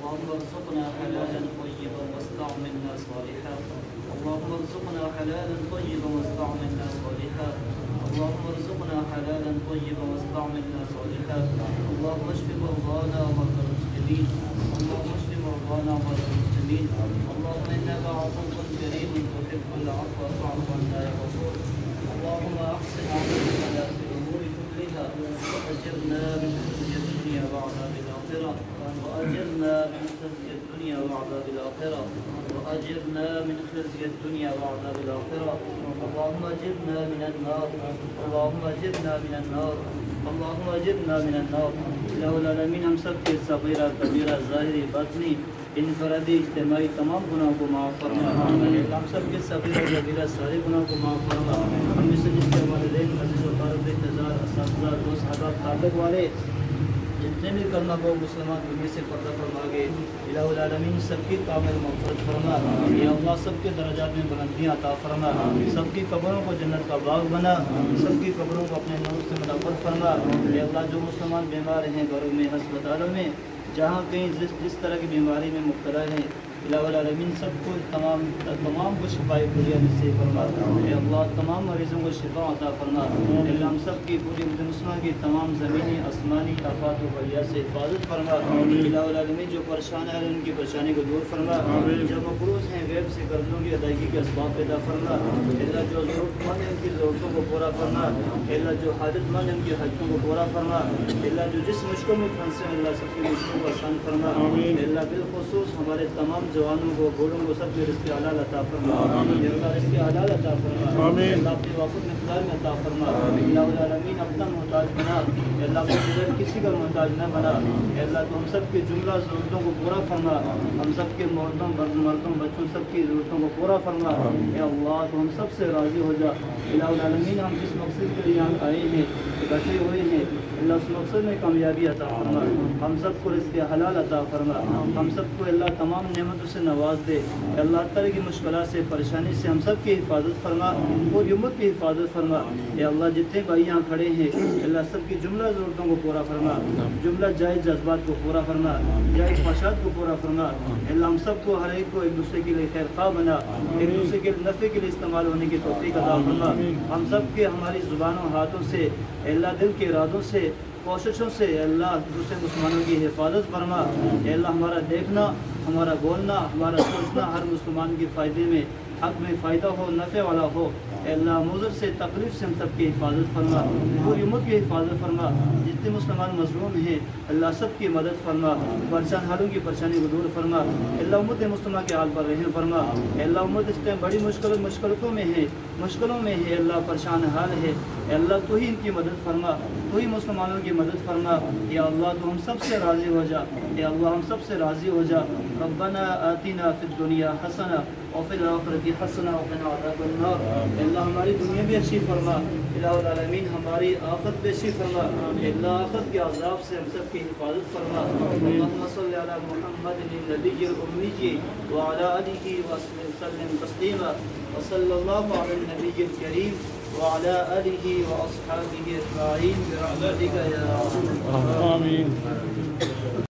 اللهم ارزقنا حلالا طيبا واستعملنا صالحا. اللهم ارزقنا حلالا طيبا واستعملنا صالحا. اللهم ارزقنا حلالا طيبا واستعملنا صالحا. اللهم اشف مرضانا ومرضى المسلمين. اللهم اشف مرضانا ومرضى المسلمين. اللهم انك عفو كريم تحب العفو فاعف عنا يا غفور. اللهم احسن عاقبتنا في الامور كلها واجرنا من خزي الدنيا وعذاب الاخره. وأجرنا من خزي الدنيا وعذاب الآخرة. وأجرنا من خزي الدنيا وعذاب الآخرة. اللهم أجرنا من النار. اللهم أجرنا من النار. اللهم أجرنا من النار. إلہ العالمین ہم سب کے صغیرہ کبیرہ ظاہری باطنی انفرادی اجتماعی تمام گناہوں کو معاف فرما. ہم سب کے صغیرہ کبیرہ سارے گناہوں کو معاف فرما. ہم میں سے جس کے والدین عزیز و اقارب اعتزار اساتذہ دوست احباب تعلق والے جتنے بھی کلمہ گو مسلمان دنیا سے پردہ فرما گئے الہ العالمین سب کی کامل مغفرت فرما. یا اللہ سب کے درجات میں بلندیاں عطا فرما. سب کی قبروں کو جنت کا باغ بنا. سب کی قبروں کو اپنے نور سے منور فرما. یا اللہ جو مسلمان بیمار ہیں گھروں میں ہسپتالوں میں جہاں کہیں جس طرح کی بیماری میں مبتلا ہیں الہ العالمین سب کو تمام کو شفا کلیہ نصیب فرما. اے اللہ تمام مریضوں کو شفا عطا فرما. اللہ ہم سب کی پوری مسلمان کی تمام زمینی آسمانی آفات و بلیات سے حفاظت فرما. الہ العالمین جو پریشان ہیں ان کی پریشانی کو دور فرما. جو مقروض ہیں غیب سے قرضوں کی ادائیگی کے اسباب پیدا فرما. اللہ جو ضرورت مند ہیں ان کی ضرورتوں کو پورا فرما. اللہ جو حاجت مند ہیں ان کی حاجتوں کو پورا فرما. اللہ جو جس مشکل میں پھنسے ہیں اللہ سب کی مشکلوں کو آسان فرما. اللہ بالخصوص ہمارے تمام جوانوں کو بوڑھوں کو سب کے رزق حلال عطا فرما. اللہ رزق حلال عطا فرما. اللہ اپنے وافق مقدار میں عطا فرما. اللہ العالمین اپنا محتاج بنا. اللہ کو کسی کا محتاج نہ بنا. اللہ تو ہم سب کی جملہ ضرورتوں کو پورا فرما. ہم سب کے مردوں بچوں سب کی ضرورتوں کو پورا فرما. اے اللہ تو ہم سب سے راضی ہو جا. اللہ العالمین ہم جس مقصد کے لیے یہاں آئے ہیں اکٹھے ہوئے ہیں اللہ اس مقصد میں کامیابی عطا فرما. ہم سب کو رزق حلال عطا فرما. ہم سب کو اللہ تمام نعمتوں سے نواز دے. اللہ تعالیٰ کی مشکلات سے پریشانی سے ہم سب کی حفاظت فرما. پوری امت کی حفاظت فرما. اے اللہ جتنے بھائی یہاں کھڑے ہیں اللہ سب کی جملہ ضرورتوں کو پورا فرما. جملہ جائز جذبات کو پورا فرما. جائز خواہشات کو پورا فرما. اللہ ہم سب کو ہر ایک کو ایک دوسرے کے لیے خیر خواہ بنا. ایک دوسرے کے نفع کے لیے استعمال ہونے کی توفیق عطا فرما. ہم سب کے ہماری زبانوں ہاتھوں سے اللہ دل کے ارادوں سے کوششوں سے اللہ دوسرے مسلمانوں کی حفاظت فرما. اے اللہ ہمارا دیکھنا ہمارا بولنا ہمارا سوچنا ہر مسلمان کے فائدے میں حق میں فائدہ ہو نفع والا ہو. اے اللہ مضر سے تکلیف سے ہم سب کی حفاظت فرما. پوری امت کی حفاظت فرما. جتنے مسلمان مظلوم ہیں اللہ سب کی مدد فرما. پریشان حالوں کی پریشانی کو دور فرما. اللہ امت مسلمہ کے حال پر رحم فرما. اے اللہ امت اس ٹائم بڑی مشکلوں میں ہے اللہ پریشان حال ہے. اے اللہ تو ہی ان کی مدد فرما. تو ہی مسلمانوں کی مدد فرما. یا اللہ تو ہم سب سے راضی ہو جا. اے اللہ ہم سب سے راضی ہو جا. ربنا آتنا فی الدنیا حسنہ وفی الآخرۃ حسنہ وقنا عذاب النار. اللہ ہماری دنیا بھی اچھی فرما. الہ العالمین ہماری آخرت بھی اچھی فرما. اللہ آخرت کے عذاب سے ہم سب کی حفاظت فرما. اللہم صلی علی محمد النبی الامی وعلی آلہ وسلم تسلیما وصلی اللہ علی النبی الکریم وعلی آلہ واصحابہ اجمعین برحمتک یا ارحم الراحمین.